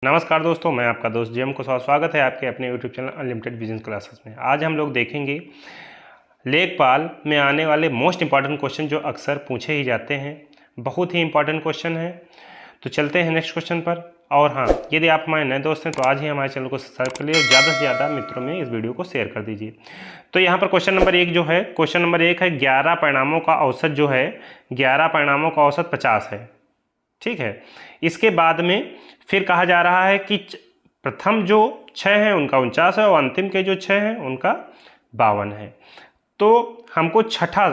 नमस्कार दोस्तों, मैं आपका दोस्त जेएम कुशवाहा। स्वागत है आपके अपने YouTube channel unlimited business classes में। आज हम लोग देखेंगे लेखपाल में आने वाले मोस्ट इंपॉर्टेंट क्वेश्चन जो अक्सर पूछे ही जाते हैं। बहुत ही इंपॉर्टेंट क्वेश्चन है। तो चलते हैं नेक्स्ट क्वेश्चन पर। और हाँ, यदि आप हमारे नए दोस्त हैं तो आज ही हमारे चैनल को सब्सक्राइब कर लीजिए और ज़्यादा से ज़्यादा मित्रों में इस वीडियो को शेयर कर दीजिए। तो यहाँ पर क्वेश्चन नंबर 1 जो है, क्वेश्चन नंबर 1 है 11 परिणामों का औसत जो है, 11 परिणामों का औसत 50 है। ठीक है। इसके बाद में फिर कहा जा रहा है कि प्रथम जो 6 हैं उनका 49 है और अंतिम के जो 6 हैं उनका 52 है। तो हमको छठा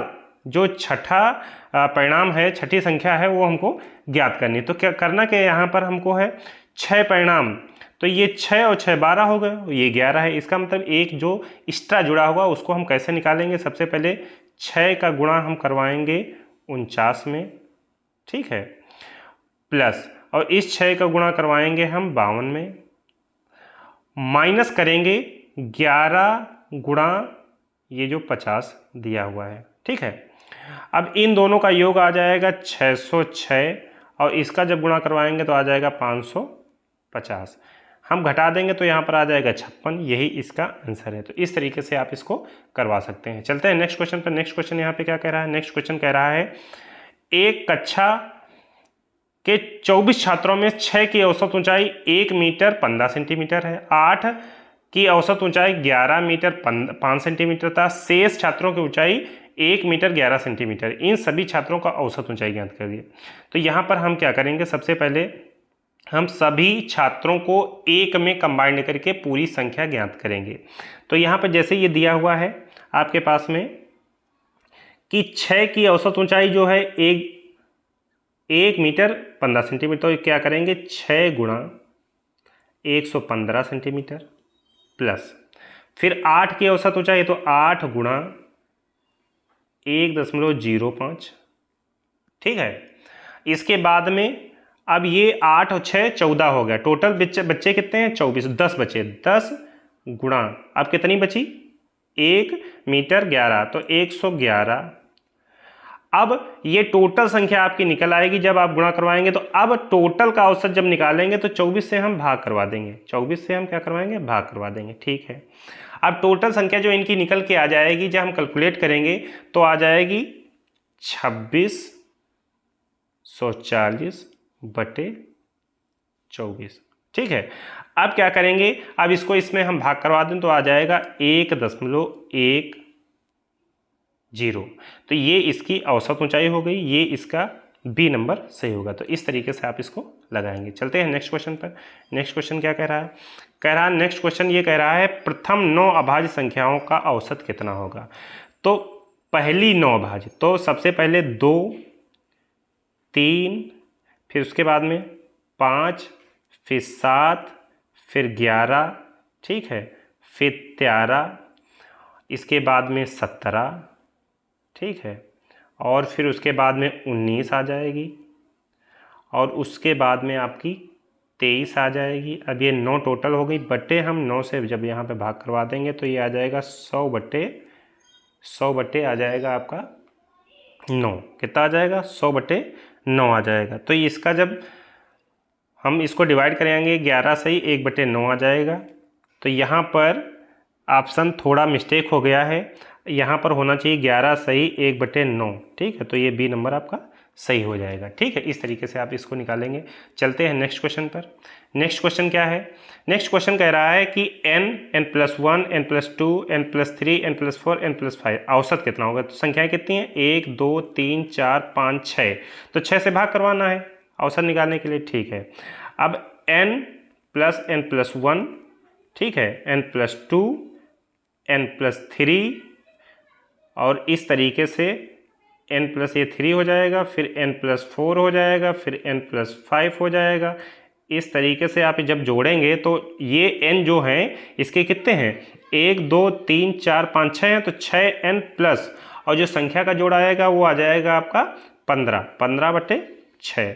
परिणाम है, छठी संख्या है, वो हमको ज्ञात करनी। तो क्या करना क्या, यहाँ पर हमको है 6 परिणाम। तो ये 6 और 6 12 हो गए, ये 11 है। इसका मतलब एक जो एक्स्ट्रा जुड़ा हुआ उसको हम कैसे निकालेंगे। सबसे पहले 6 का गुणा हम करवाएंगे 49 में, ठीक है, प्लस और इस 6 का गुणा करवाएंगे हम 52 में, माइनस करेंगे 11 गुणा ये जो 50 दिया हुआ है। ठीक है। अब इन दोनों का योग आ जाएगा 606 और इसका जब गुणा करवाएंगे तो आ जाएगा 550। हम घटा देंगे तो यहाँ पर आ जाएगा 56। यही इसका आंसर है। तो इस तरीके से आप इसको करवा सकते हैं। चलते हैं नेक्स्ट क्वेश्चन पर। नेक्स्ट क्वेश्चन यहाँ पे क्या कह रहा है। नेक्स्ट क्वेश्चन कह रहा है एक कक्षा के 24 छात्रों में 6 की औसत ऊंचाई 1 मीटर 15 सेंटीमीटर है, 8 की औसत ऊंचाई 11 मीटर 5 सेंटीमीटर था, शेष छात्रों की ऊंचाई 1 मीटर 11 सेंटीमीटर। इन सभी छात्रों का औसत ऊंचाई ज्ञात करिए। तो यहाँ पर हम क्या करेंगे, सबसे पहले हम सभी छात्रों को एक में कंबाइंड करके पूरी संख्या ज्ञात करेंगे। तो यहाँ पर जैसे ये दिया हुआ है आपके पास में कि 6 की औसत ऊंचाई जो है 1 मीटर 15 सेंटीमीटर। तो क्या करेंगे, 6 गुणा 115 सेंटीमीटर प्लस फिर 8 की औसत ऊंचाई तो 8 गुणा 1.05। ठीक है। इसके बाद में अब ये 8 और 6 14 हो गया। टोटल बच्चे कितने हैं, 24। 10 बचे, 10 गुणा अब कितनी बची, 1 मीटर 11 तो 111। अब ये टोटल संख्या आपकी निकल आएगी जब आप गुणा करवाएंगे। तो अब टोटल का औसत जब निकालेंगे तो 24 से हम भाग करवा देंगे। 24 से हम क्या करवाएंगे, भाग करवा देंगे। ठीक है। अब टोटल संख्या जो इनकी निकल के आ जाएगी, जब हम कैलकुलेट करेंगे तो आ जाएगी 2640/24। ठीक है। अब क्या करेंगे, अब इसको इसमें हम भाग करवा दें तो आ जाएगा 1.10। तो ये इसकी औसत ऊंचाई हो गई, ये इसका बी नंबर सही होगा। तो इस तरीके से आप इसको लगाएंगे। चलते हैं नेक्स्ट क्वेश्चन पर। नेक्स्ट क्वेश्चन क्या कह रहा है, नेक्स्ट क्वेश्चन ये कह रहा है प्रथम 9 अभाज्य संख्याओं का औसत कितना होगा। तो पहली 9 अभाज्य, तो सबसे पहले 2 3 फिर उसके बाद में 5 फिर 7 फिर 11, ठीक है, फिर 13, इसके बाद में 17, ठीक है, और फिर उसके बाद में 19 आ जाएगी और उसके बाद में आपकी 23 आ जाएगी। अब ये 9 टोटल हो गई, बटे हम 9 से जब यहाँ पे भाग करवा देंगे तो ये आ जाएगा 100 बटे आ जाएगा आपका 9। कितना आ जाएगा, 100/9 आ जाएगा। तो इसका जब हम इसको डिवाइड करेंगे 11 से ही 1/9 आ जाएगा। तो यहाँ पर ऑप्शन थोड़ा मिस्टेक हो गया है, यहाँ पर होना चाहिए 11 सही 1/9। ठीक है। तो ये बी नंबर आपका सही हो जाएगा। ठीक है। इस तरीके से आप इसको निकालेंगे। चलते हैं नेक्स्ट क्वेश्चन पर। नेक्स्ट क्वेश्चन क्या है, नेक्स्ट क्वेश्चन कह रहा है कि n+1 n+2 n+3 n+4 n+5 औसत कितना होगा। तो संख्याएं कितनी हैं, 1 2 3 4 5 6। तो 6 से भाग करवाना है औसत निकालने के लिए। ठीक है। अब n+n+1, ठीक है, n+2 n+3 और इस तरीके से n+3 हो जाएगा, फिर n+4 हो जाएगा, फिर n+5 हो जाएगा। इस तरीके से आप जब जोड़ेंगे तो ये n जो हैं इसके कितने हैं, 1 2 3 4 5 6 हैं। तो 6n प्लस और जो संख्या का जोड़ आएगा वो आ जाएगा आपका 15/6।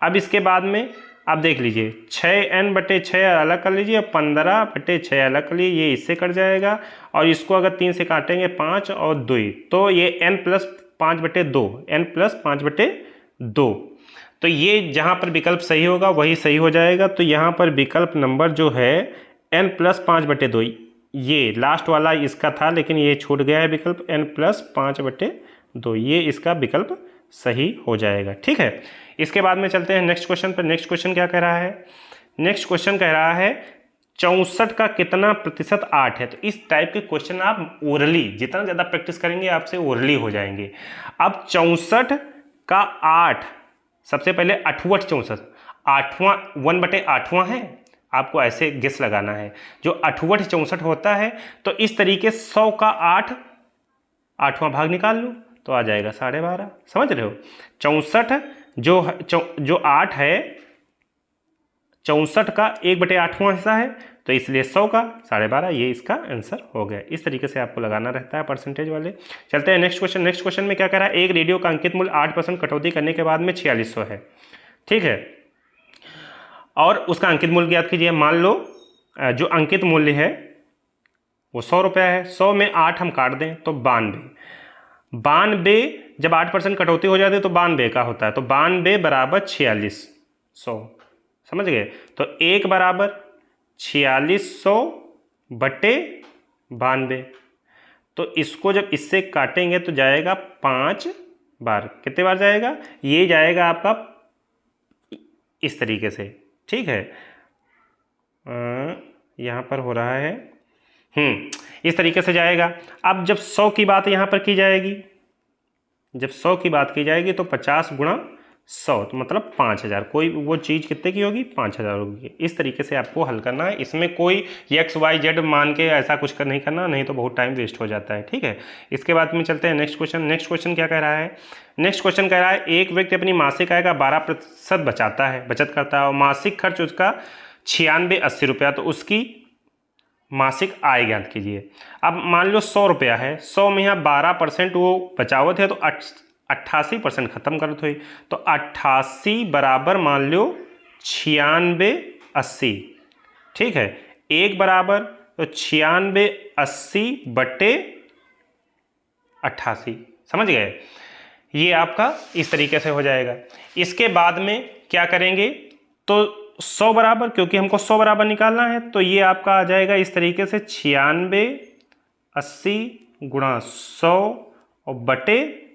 अब इसके बाद में आप देख लीजिए 6n/6 अलग कर लीजिए और 15/6 अलग कर लीजिए, ये इससे कट जाएगा और इसको अगर 3 से काटेंगे 5 और 2, तो ये n+5/2 n+5/2। तो ये जहाँ पर विकल्प सही होगा वही सही हो जाएगा। तो यहाँ पर विकल्प नंबर जो है n+5/2, ये लास्ट वाला इसका था लेकिन ये छूट गया है विकल्प n+5/2, ये इसका विकल्प सही हो जाएगा। ठीक है, इसके बाद में चलते हैं नेक्स्ट क्वेश्चन पर। नेक्स्ट क्वेश्चन क्या कह रहा है? नेक्स्ट क्वेश्चन कह रहा है 64 का कितना प्रतिशत 8 है। तो इस टाइप के क्वेश्चन आप ओरली जितना ज़्यादा प्रैक्टिस करेंगे आपसे ओरली हो जाएंगे। अब 64 का 8, सबसे पहले 8वां 64, 8वां 1/8वां है, आपको ऐसे गेस लगाना है। जो 8वां 64 होता है तो इस तरीके 100 का 8, 8वां भाग निकाल लो तो आ जाएगा 12.5। समझ रहे हो? 64 जो 8 है, 64 का 1/8वां हिस्सा है, तो इसलिए 100 का 12.5, ये इसका आंसर हो गया। इस तरीके से आपको लगाना रहता है परसेंटेज वाले। चलते हैं नेक्स्ट क्वेश्चन। नेक्स्ट क्वेश्चन में क्या कह रहा है? एक रेडियो का अंकित मूल्य 8% कटौती करने के बाद में 4600 है। ठीक है, और उसका अंकित मूल्य ज्ञात कीजिए। मान लो जो अंकित मूल्य है वो 100 रुपया है। 100 में 8 हम काट दें तो 92। जब 8% कटौती हो जाती है तो 92 का होता है, तो 92 बराबर 4600। समझ गए? तो 1 बराबर 4600/92। तो इसको जब इससे काटेंगे तो जाएगा 5 बार। कितने बार जाएगा? ये जाएगा आपका इस तरीके से। ठीक है, यहाँ पर हो रहा है इस तरीके से जाएगा। अब जब 100 की बात यहाँ पर की जाएगी, जब 100 की बात की जाएगी तो 50 गुणा 100 तो मतलब 5000। कोई वो चीज़ कितने की होगी? 5000 होगी। इस तरीके से आपको हल करना है। इसमें कोई XYZ मान के ऐसा कुछ नहीं करना, नहीं तो बहुत टाइम वेस्ट हो जाता है। ठीक है, इसके बाद में चलते हैं नेक्स्ट क्वेश्चन। नेक्स्ट क्वेश्चन क्या कह रहा है? नेक्स्ट क्वेश्चन कह रहा है एक व्यक्ति अपनी मासिक आय का 12% बचत करता है और मासिक खर्च उसका 96-80 रुपया, तो उसकी मासिक आय ज्ञात कीजिए। अब मान लो 100 रुपया है, 100 में यहाँ 12% वो बचावत है तो 88% खत्म करत हुई, तो 88 बराबर मान लो 96-80। ठीक है, 1 बराबर तो 96-80/88। समझ गए? ये आपका इस तरीके से हो जाएगा। इसके बाद में क्या करेंगे? तो 100 बराबर, क्योंकि हमको 100 बराबर निकालना है, तो ये आपका आ जाएगा इस तरीके से 96-80 गुणा 100 और बटे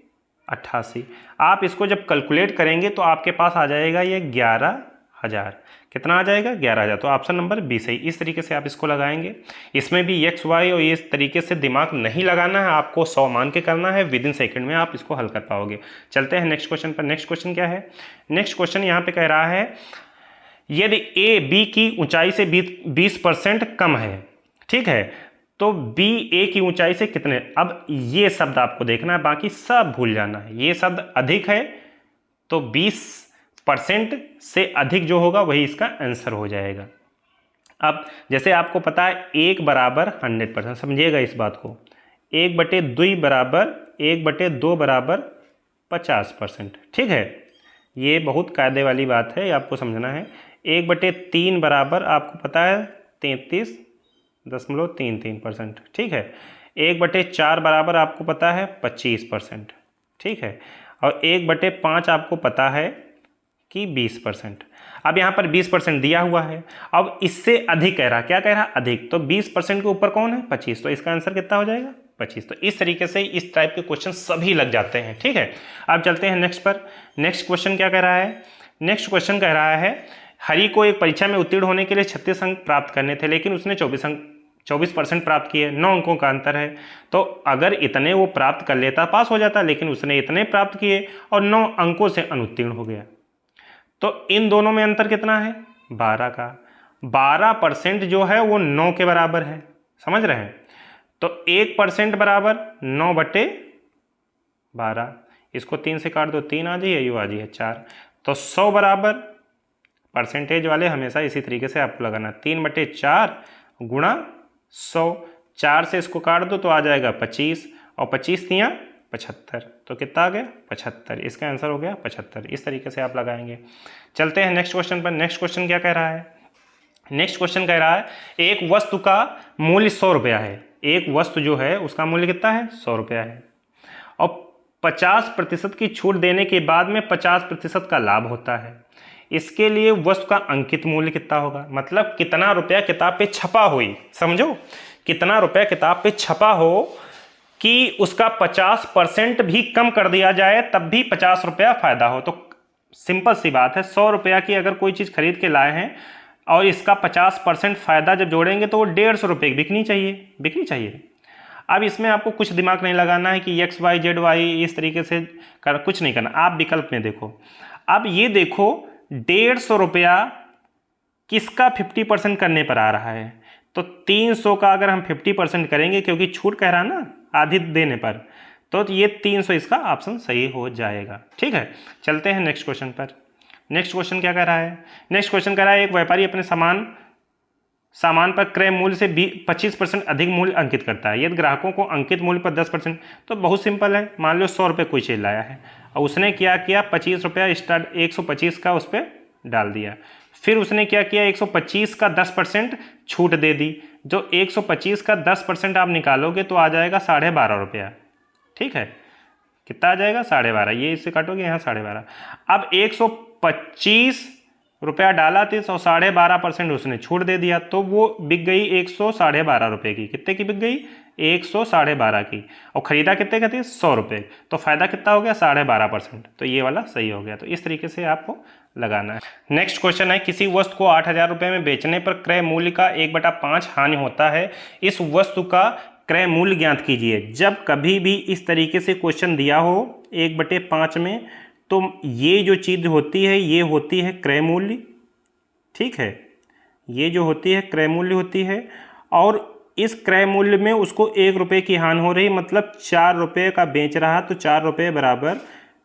88। आप इसको जब कैलकुलेट करेंगे तो आपके पास आ जाएगा ये 11,000। कितना आ जाएगा? 11,000। तो ऑप्शन नंबर बी सही। इस तरीके से आप इसको लगाएंगे। इसमें भी एक्स वाई और इस तरीके से दिमाग नहीं लगाना है, आपको 100 मान के करना है। विद इन सेकेंड में आप इसको हल कर पाओगे। चलते हैं नेक्स्ट क्वेश्चन पर। नेक्स्ट क्वेश्चन क्या है? नेक्स्ट क्वेश्चन यहाँ पे कह रहा है यदि ए बी की ऊंचाई से 20% कम है, ठीक है, तो बी ए की ऊंचाई से कितने? अब ये शब्द आपको देखना है, बाकी सब भूल जाना है। ये शब्द अधिक है तो 20% से अधिक जो होगा वही इसका आंसर हो जाएगा। अब जैसे आपको पता है 1 बराबर 100%, समझिएगा इस बात को। 1/2 बराबर 1/2 बराबर 50%। ठीक है, ये बहुत कायदे वाली बात है, आपको समझना है। 1/3 बराबर आपको पता है 33.33%। ठीक है, 1/4 बराबर आपको पता है 25%। ठीक है, और 1/5 आपको पता है कि 20%। अब यहाँ पर 20% दिया हुआ है, अब इससे अधिक कह रहा, क्या कह रहा? अधिक। तो 20% के ऊपर कौन है? 25, तो इसका आंसर कितना हो जाएगा? 25। तो इस तरीके से इस टाइप के क्वेश्चन सभी लग जाते हैं। ठीक है, अब चलते हैं नेक्स्ट पर। नेक्स्ट क्वेश्चन क्या कह रहा है? नेक्स्ट क्वेश्चन कह रहा है हरि को एक परीक्षा में उत्तीर्ण होने के लिए 36 अंक प्राप्त करने थे, लेकिन उसने 24% प्राप्त किए। 9 अंकों का अंतर है, तो अगर इतने वो प्राप्त कर लेता पास हो जाता, लेकिन उसने इतने प्राप्त किए और 9 अंकों से अनुत्तीर्ण हो गया। तो इन दोनों में अंतर कितना है? 12 का। 12% जो है वो 9 के बराबर है। समझ रहे हैं? तो 1% बराबर 9/12। इसको 3 से काट दो, 3 आ जाइए, यू आ जाइए 4। तो 100 बराबर, परसेंटेज वाले हमेशा इसी तरीके से आपको लगाना, 3/4 गुणा 100। 4 से इसको काट दो तो आ जाएगा 25, और 25 तियाँ 75, तो कितना आ गया? 75। इसका आंसर हो गया 75। इस तरीके से आप लगाएंगे। चलते हैं नेक्स्ट क्वेश्चन पर। नेक्स्ट क्वेश्चन क्या कह रहा है? नेक्स्ट क्वेश्चन कह रहा है एक वस्तु का मूल्य 100 रुपया है। एक वस्तु जो है उसका मूल्य कितना है? 100 रुपया है, और 50% की छूट देने के बाद में 50% का लाभ होता है। इसके लिए वस्तु का अंकित मूल्य कितना होगा, मतलब कितना रुपया किताब पे छपा हुई, समझो कितना रुपया किताब पे छपा हो कि उसका 50% भी कम कर दिया जाए तब भी 50 रुपया फायदा हो। तो सिंपल सी बात है, 100 रुपया की अगर कोई चीज़ खरीद के लाए हैं और इसका 50% फायदा जब जोड़ेंगे तो वो 150 रुपये की बिकनी चाहिए। अब इसमें आपको कुछ दिमाग नहीं लगाना है कि एक्स वाई जेड वाई इस तरीके से कुछ नहीं करना। आप विकल्प में देखो, अब ये देखो 150 रुपया किसका 50% करने पर आ रहा है, तो 300 का अगर हम 50% करेंगे, क्योंकि छूट कह रहा है ना आधी देने पर, तो ये 300 इसका ऑप्शन सही हो जाएगा। ठीक है, चलते हैं नेक्स्ट क्वेश्चन पर। नेक्स्ट क्वेश्चन क्या कह रहा है? नेक्स्ट क्वेश्चन कह रहा है एक व्यापारी अपने सामान पर क्रय मूल्य से 25% अधिक मूल्य अंकित करता है, यदि ग्राहकों को अंकित मूल्य पर 10%। तो बहुत सिंपल है, मान लो 100 रुपये कोई चीज़ लाया है और उसने क्या किया 25 रुपया स्टार्ट 125 का उस पर डाल दिया, फिर उसने क्या किया 125 का 10% छूट दे दी। जो 125 का 10% आप निकालोगे तो आ जाएगा 12.5 रुपया। ठीक है, कितना आ जाएगा 12.5, ये इससे काटोगे यहाँ 12.5। अब 125 रुपया डाला थी तो 12.5% उसने छूट दे दिया, तो वो बिक गई 112.5 रुपये की। कितने की बिक गई? 112.5 की। और ख़रीदा कितने का थी? 100 रुपये। तो फ़ायदा कितना हो गया? 12.5%। तो ये वाला सही हो गया। तो इस तरीके से आपको लगाना है। नेक्स्ट क्वेश्चन है, किसी वस्तु को 8,000 रुपये में बेचने पर क्रय मूल्य का 1/5 हानि होता है, इस वस्तु का क्रय मूल्य ज्ञात कीजिए। जब कभी भी इस तरीके से क्वेश्चन दिया हो 1/5 में, तो ये जो चीज़ होती है ये होती है क्रय मूल्य। ठीक है, ये जो होती है क्रय मूल्य होती है, और इस क्रय मूल्य में उसको 1 रुपये की हानि हो रही, मतलब 4 रुपये का बेच रहा, तो 4 रुपये बराबर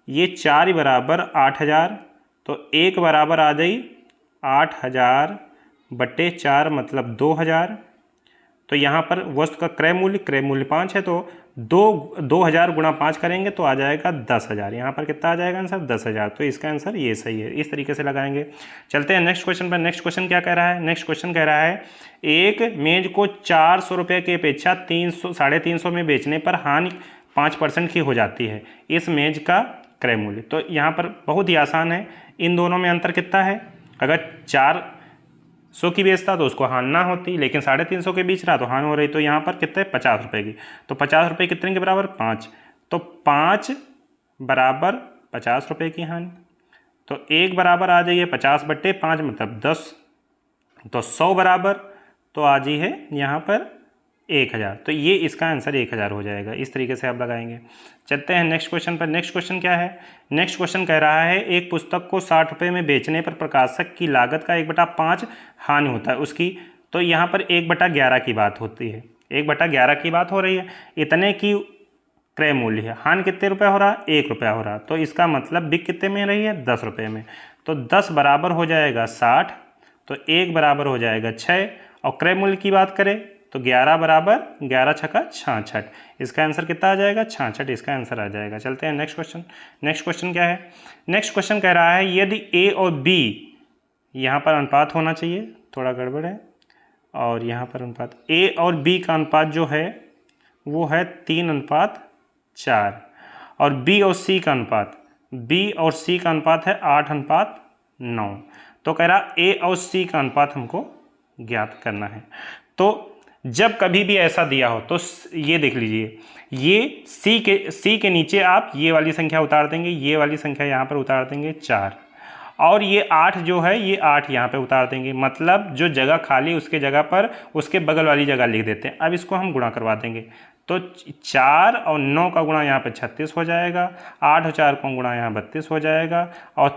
ये 4 ही बराबर 8,000, तो 1 बराबर आ गई 8,000/4 मतलब 2,000। तो यहाँ पर वस्तु का क्रय मूल्य 5 है, तो 2,000 गुणा 5 करेंगे तो आ जाएगा 10,000। यहाँ पर कितना आ जाएगा आंसर? 10,000। तो इसका आंसर ये सही है। इस तरीके से लगाएंगे। चलते हैं नेक्स्ट क्वेश्चन पर। नेक्स्ट क्वेश्चन क्या कह रहा है? नेक्स्ट क्वेश्चन कह रहा है एक मेज को 400 रुपये की अपेक्षा 300-350 में बेचने पर हानि 5% की हो जाती है, इस मेज का क्रय मूल्य। तो यहाँ पर बहुत ही आसान है, इन दोनों में अंतर कितना है? अगर 400 की बेचता तो उसको हानि ना होती, लेकिन 350 के बीच रहा तो हानि हो रही। तो यहाँ पर कितने? 50 रुपये की। तो 50 रुपये कितने के बराबर? 5। तो 5 बराबर 50 रुपये की हानि। तो 1 बराबर आ जाइए 50/5 मतलब 10। तो 100 बराबर तो आ जी है यहाँ पर 1,000। तो ये इसका आंसर 1,000 हो जाएगा। इस तरीके से आप लगाएंगे। चलते हैं नेक्स्ट क्वेश्चन पर। नेक्स्ट क्वेश्चन क्या है? नेक्स्ट क्वेश्चन कह रहा है एक पुस्तक को 60 रुपये में बेचने पर प्रकाशक की लागत का 1/5 हानि होता है उसकी। तो यहाँ पर 1/11 की बात होती है, 1/11 की बात हो रही है। इतने की क्रय मूल्य है, हानि कितने रुपये हो रहा? 1 रुपया हो रहा। तो इसका मतलब बिक कितने में रही है? 10 रुपये में। तो 10 बराबर हो जाएगा 60, तो 1 बराबर हो जाएगा 6, और क्रय मूल्य की बात करें तो 11 बराबर 11 छक्का 66। इसका आंसर कितना आ जाएगा? 66 इसका आंसर आ जाएगा। चलते हैं नेक्स्ट क्वेश्चन। नेक्स्ट क्वेश्चन क्या है? नेक्स्ट क्वेश्चन कह रहा है यदि ए और बी, यहाँ पर अनुपात होना चाहिए, थोड़ा गड़बड़ है, और यहाँ पर अनुपात ए और बी का अनुपात जो है वो है 3:4, और बी और सी का अनुपात है 8:9। तो कह रहा ए और सी का अनुपात हमको ज्ञात करना है। तो जब कभी भी ऐसा दिया हो तो ये देख लीजिए, ये सी के नीचे आप ये वाली संख्या उतार देंगे, ये वाली संख्या यहाँ पर उतार देंगे 4, और ये 8 जो है ये 8 यहाँ पे उतार देंगे, मतलब जो जगह खाली उसके जगह पर उसके बगल वाली जगह लिख देते हैं। अब इसको हम गुणा करवा देंगे, तो 4 और 9 का गुणा यहाँ पे 36 हो जाएगा, 8 और 4 का गुणा यहाँ 32 हो जाएगा, और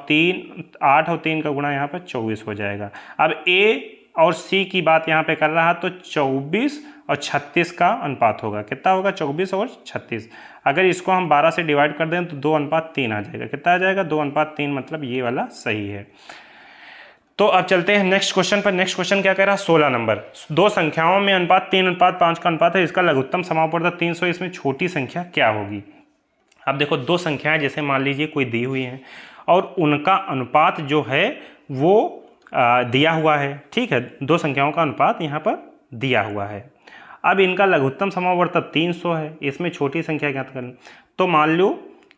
8 और 3 का गुणा यहाँ पर 24 हो जाएगा। अब ए और सी की बात यहाँ पे कर रहा तो 24 और 36 का अनुपात होगा। कितना होगा? 24 और 36। अगर इसको हम 12 से डिवाइड कर दें तो 2:3 आ जाएगा। कितना आ जाएगा? 2:3, मतलब ये वाला सही है। तो अब चलते हैं नेक्स्ट क्वेश्चन पर। नेक्स्ट क्वेश्चन क्या कह रहा है? 16 नंबर। दो संख्याओं में अनुपात 3:5 का अनुपात है, इसका लघुत्तम समापवर्तक 300, इसमें छोटी संख्या क्या होगी? अब देखो, दो संख्याएं जैसे मान लीजिए कोई दी हुई हैं और उनका अनुपात जो है वो दिया हुआ है। ठीक है, दो संख्याओं का अनुपात यहाँ पर दिया हुआ है। अब इनका लघुत्तम समापवर्तक 300 है, इसमें छोटी संख्या ज्ञात करनी। तो मान लो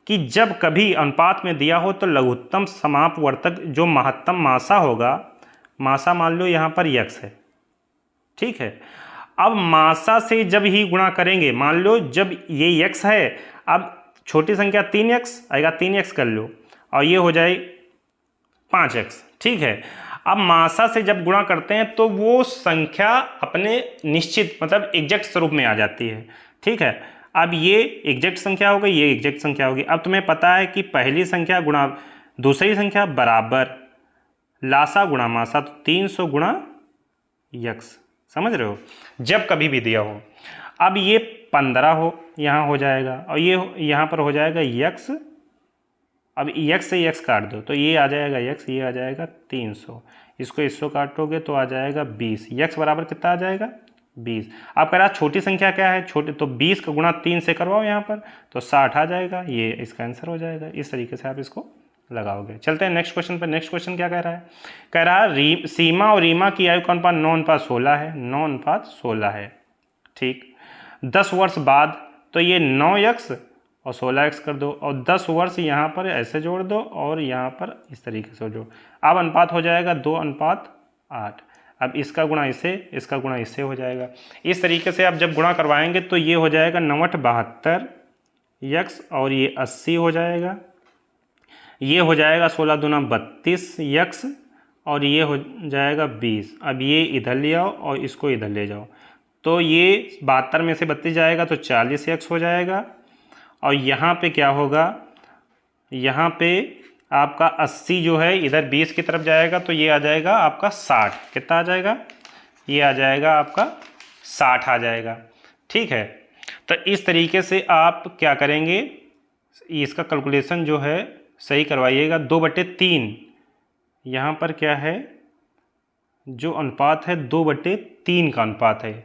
कि जब कभी अनुपात में दिया हो तो लघुत्तम समापवर्तक जो महत्तम मासा होगा, मासा मान लो यहाँ पर यक्स है, ठीक है। अब मासा से जब ही गुणा करेंगे, मान लो जब ये यक्स है, अब छोटी संख्या 3x आएगा, 3x कर लो और ये हो जाए 5x, ठीक है। अब मासा से जब गुणा करते हैं तो वो संख्या अपने निश्चित मतलब एग्जैक्ट स्वरूप में आ जाती है, ठीक है। अब ये एग्जैक्ट संख्या हो गई, ये एग्जैक्ट संख्या होगी। अब तुम्हें पता है कि पहली संख्या गुणा दूसरी संख्या बराबर लासा गुणा मासा, तो 300 गुणा यक्स, समझ रहे हो, जब कभी भी दिया हो। अब ये 15 हो यहाँ हो जाएगा और ये यहाँ पर हो जाएगा यक्स। अब यक्स से यक्स काट दो तो ये आ जाएगा यक्स, ये आ जाएगा 300, इसको 100 काटोगे तो आ जाएगा 20। यक्स बराबर कितना आ जाएगा 20। आप कह रहा छोटी संख्या क्या है, छोटे, तो 20 का गुणा 3 से करवाओ यहाँ पर तो 60 आ जाएगा, ये इसका आंसर हो जाएगा। इस तरीके से आप इसको लगाओगे। चलते हैं नेक्स्ट क्वेश्चन पर। नेक्स्ट क्वेश्चन क्या कह रहा है, कह रहा है सीमा और रीमा की आयु का अनुपात 9:16 है, 9:16 है, ठीक। 10 वर्ष बाद तो ये 9x और 16x कर दो और 10 वर्ष यहाँ पर ऐसे जोड़ दो और यहाँ पर इस तरीके से जोड़। अब अनुपात हो जाएगा 2:8। अब इसका गुणा इससे, इसका गुणा इससे हो जाएगा। इस तरीके से आप जब गुणा करवाएंगे तो ये हो जाएगा 9:72 x और ये 80 हो जाएगा। ये हो जाएगा 16 दूना 32 x और ये हो जाएगा 20। अब ये इधर ले आओ और इसको इधर ले जाओ तो ये 72 में से 32 जाएगा तो 40 x हो जाएगा। और यहाँ पे क्या होगा, यहाँ पे आपका 80 जो है इधर 20 की तरफ जाएगा तो ये आ जाएगा आपका 60। कितना आ जाएगा, ये आ जाएगा आपका 60 आ जाएगा, ठीक है। तो इस तरीके से आप क्या करेंगे, इसका कैलकुलेशन जो है सही करवाइएगा। 2/3 यहाँ पर क्या है, जो अनुपात है 2/3 का अनुपात है।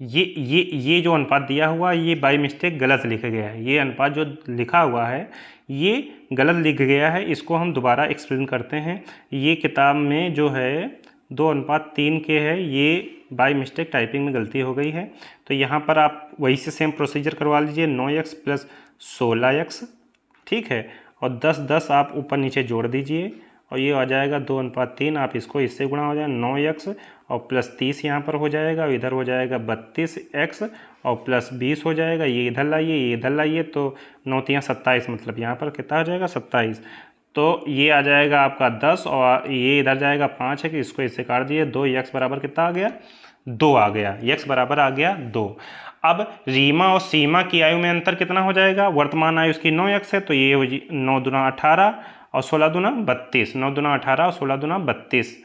ये जो अनुपात दिया हुआ ये बाय मिस्टेक गलत लिखा गया है। ये अनुपात जो लिखा हुआ है ये गलत लिख गया है, इसको हम दोबारा एक्सप्लेन करते हैं। ये किताब में जो है 2:3 के है, ये बाय मिस्टेक टाइपिंग में गलती हो गई है। तो यहाँ पर आप वही से सेम प्रोसीजर करवा लीजिए, 9x + 16x, ठीक है। और 10 आप ऊपर नीचे जोड़ दीजिए और ये आ जाएगा 2:3। आप इसको इससे गुणा हो जाएगा 9x और +30 यहाँ पर हो जाएगा, इधर हो जाएगा 32x और +20 हो जाएगा। ये इधर लाइए, ये इधर लाइए तो 9×3 27, मतलब यहाँ पर कितना हो जाएगा 27। तो ये आ जाएगा आपका 10 और ये इधर जाएगा 5 है कि इसको इससे काट दिए। 2x बराबर कितना आ गया, 2 आ गया, x बराबर आ गया 2। अब रीमा और सीमा की आयु में अंतर कितना हो जाएगा, वर्तमान आयु उसकी 9x है तो ये हो 9 दूना 18 और 16 दूना 32, 9 दूना 18 और 16 दूना 32।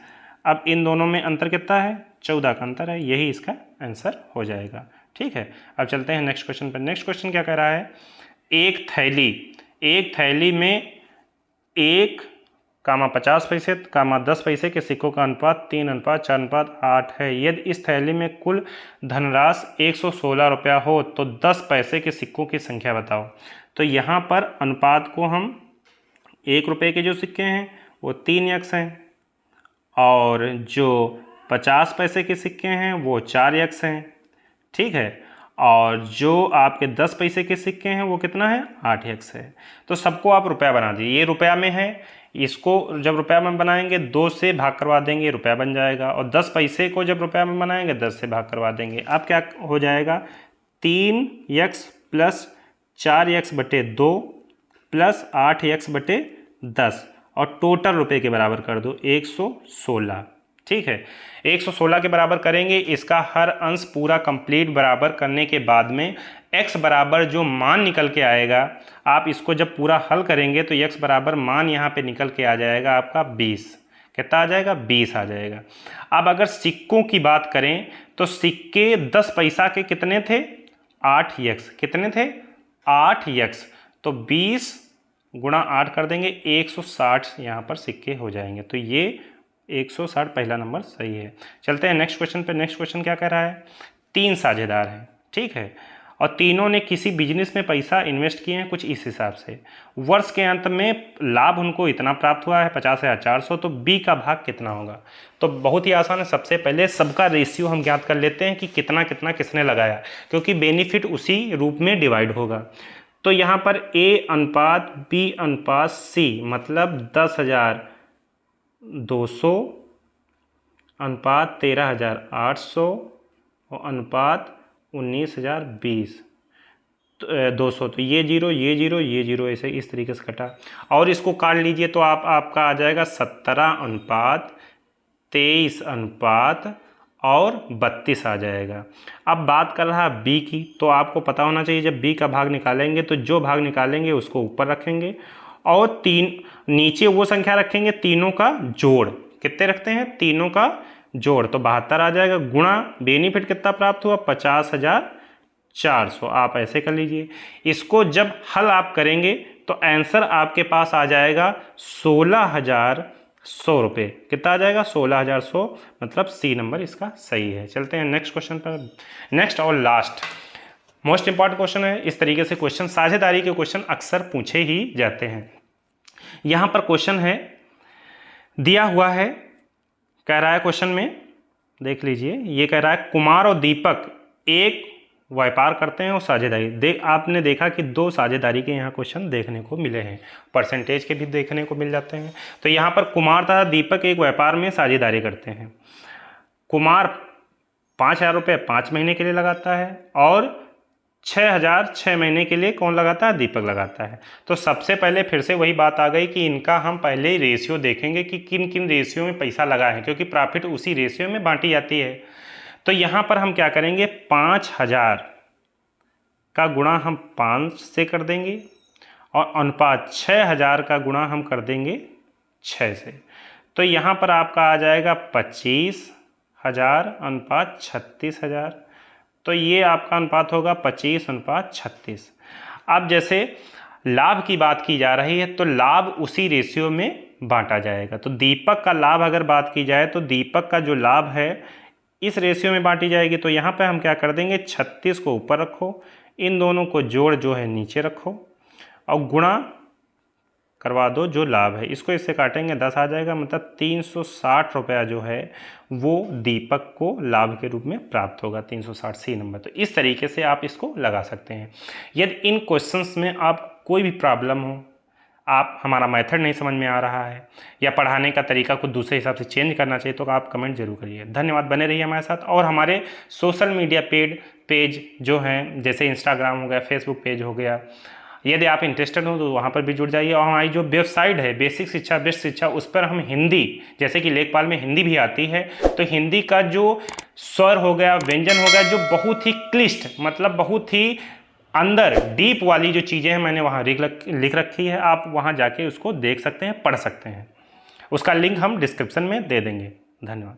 अब इन दोनों में अंतर कितना है, 14 का अंतर है, यही इसका आंसर हो जाएगा, ठीक है। अब चलते हैं नेक्स्ट क्वेश्चन पर। नेक्स्ट क्वेश्चन क्या कह रहा है, एक थैली में 1,50 पैसे, 10 पैसे के सिक्कों का अनुपात 3:4:8 है। यदि इस थैली में कुल धनराशि 116 रुपया हो तो 10 पैसे के सिक्कों की संख्या बताओ। तो यहाँ पर अनुपात को हम 1 रुपये के जो सिक्के हैं वो 3x हैं और जो 50 पैसे के सिक्के हैं वो 4x हैं, ठीक है। और जो आपके 10 पैसे के सिक्के हैं वो कितना है, 8x है। तो सबको आप रुपया बना दीजिए। ये रुपया में है, इसको जब रुपया में बनाएंगे 2 से भाग करवा देंगे, रुपया बन जाएगा। और 10 पैसे को जब रुपया में बनाएंगे 10 से भाग करवा देंगे। अब क्या हो जाएगा, 3x + 4x/2 + 8x/10 और टोटल रुपये के बराबर कर दो 116, ठीक है। 116 के बराबर करेंगे, इसका हर अंश पूरा कंप्लीट बराबर करने के बाद में x बराबर जो मान निकल के आएगा, आप इसको जब पूरा हल करेंगे तो x बराबर मान यहाँ पे निकल के आ जाएगा आपका 20। कितना आ जाएगा, 20 आ जाएगा। अब अगर सिक्कों की बात करें तो सिक्के 10 पैसा के कितने थे, 8x, कितने थे 8x, तो 20 गुणा 8 कर देंगे, 160 यहाँ पर सिक्के हो जाएंगे। तो ये 160 पहला नंबर सही है। चलते हैं नेक्स्ट क्वेश्चन पे। नेक्स्ट क्वेश्चन क्या कह रहा है, 3 साझेदार हैं, ठीक है, और तीनों ने किसी बिजनेस में पैसा इन्वेस्ट किए हैं कुछ इस हिसाब से। वर्ष के अंत में लाभ उनको इतना प्राप्त हुआ है 50,400, तो बी का भाग कितना होगा। तो बहुत ही आसान है, सबसे पहले सबका रेशियो हम ज्ञात कर लेते हैं कि कितना कितना किसने लगाया, क्योंकि बेनिफिट उसी रूप में डिवाइड होगा। तो यहाँ पर A अनुपात B अनुपात C मतलब 10,200 अनुपात 13,800 और अनुपात 19,020 200। तो ये जीरो, ये जीरो, ये जीरो, ऐसे इस तरीके से कटा। और इसको काट लीजिए तो आपका आ जाएगा 17 अनुपात 23 अनुपात और 32 आ जाएगा। अब बात कर रहा बी की, तो आपको पता होना चाहिए जब बी का भाग निकालेंगे तो जो भाग निकालेंगे उसको ऊपर रखेंगे और नीचे वो संख्या रखेंगे तीनों का जोड़। कितने रखते हैं? तीनों का जोड़। तो 72 आ जाएगा गुणा बेनिफिट कितना प्राप्त हुआ? 50,400। आप ऐसे कर लीजिए। इसको जब हल आप करेंगे तो आंसर आपके पास आ जाएगा 16,100 रुपये। कितना आ जाएगा? 16,100, मतलब सी नंबर इसका सही है। चलते हैं नेक्स्ट क्वेश्चन पर। नेक्स्ट और लास्ट मोस्ट इंपॉर्टेंट क्वेश्चन है। इस तरीके से क्वेश्चन, साझेदारी के क्वेश्चन अक्सर पूछे ही जाते हैं। यहाँ पर क्वेश्चन है, दिया हुआ है, कह रहा है क्वेश्चन में, देख लीजिए, ये कह रहा है कुमार और दीपक एक व्यापार करते हैं और साझेदारी। आपने देखा कि 2 साझेदारी के यहाँ क्वेश्चन देखने को मिले हैं, परसेंटेज के भी देखने को मिल जाते हैं। तो यहाँ पर कुमार तथा दीपक एक व्यापार में साझेदारी करते हैं। कुमार 5,000 रुपये 5 महीने के लिए लगाता है और 6,000 6 महीने के लिए कौन लगाता है? दीपक लगाता है। तो सबसे पहले फिर से वही बात आ गई कि इनका हम पहले ही रेशियो देखेंगे कि किन किन रेशियो में पैसा लगा है, क्योंकि प्रॉफिट उसी रेशियो में बांटी जाती है। तो यहाँ पर हम क्या करेंगे? 5,000 का गुणा हम 5 से कर देंगे और अनुपात 6,000 का गुणा हम कर देंगे 6 से। तो यहाँ पर आपका आ जाएगा 25,000 अनुपात 36,000। तो ये आपका अनुपात होगा 25 अनुपात 36। अब जैसे लाभ की बात की जा रही है तो लाभ उसी रेशियो में बांटा जाएगा। तो दीपक का लाभ अगर बात की जाए तो दीपक का जो लाभ है इस रेशियो में बांटी जाएगी। तो यहाँ पे हम क्या कर देंगे? 36 को ऊपर रखो, इन दोनों को जोड़ जो है नीचे रखो और गुणा करवा दो जो लाभ है। इसको इससे काटेंगे 10 आ जाएगा, मतलब 360 रुपया जो है वो दीपक को लाभ के रूप में प्राप्त होगा। 360 सी नंबर। तो इस तरीके से आप इसको लगा सकते हैं। यदि इन क्वेश्चंस में आप कोई भी प्रॉब्लम हो, आप हमारा मेथड नहीं समझ में आ रहा है या पढ़ाने का तरीका कुछ दूसरे हिसाब से चेंज करना चाहिए तो आप कमेंट जरूर करिए। धन्यवाद, बने रहिए हमारे साथ। और हमारे सोशल मीडिया पेज जो हैं, जैसे इंस्टाग्राम हो गया, फेसबुक पेज हो गया, यदि आप इंटरेस्टेड हो तो वहाँ पर भी जुड़ जाइए। और हमारी जो वेबसाइट है बेसिक शिक्षा बेस्ट शिक्षा, उस पर हम हिंदी, जैसे कि लेखपाल में हिंदी भी आती है, तो हिंदी का जो स्वर हो गया, व्यंजन हो गया, जो बहुत ही क्लिष्ट, मतलब बहुत ही अंदर डीप वाली जो चीज़ें हैं, मैंने वहाँ लिख रखी है। आप वहाँ जाके उसको देख सकते हैं, पढ़ सकते हैं। उसका लिंक हम डिस्क्रिप्शन में दे देंगे। धन्यवाद।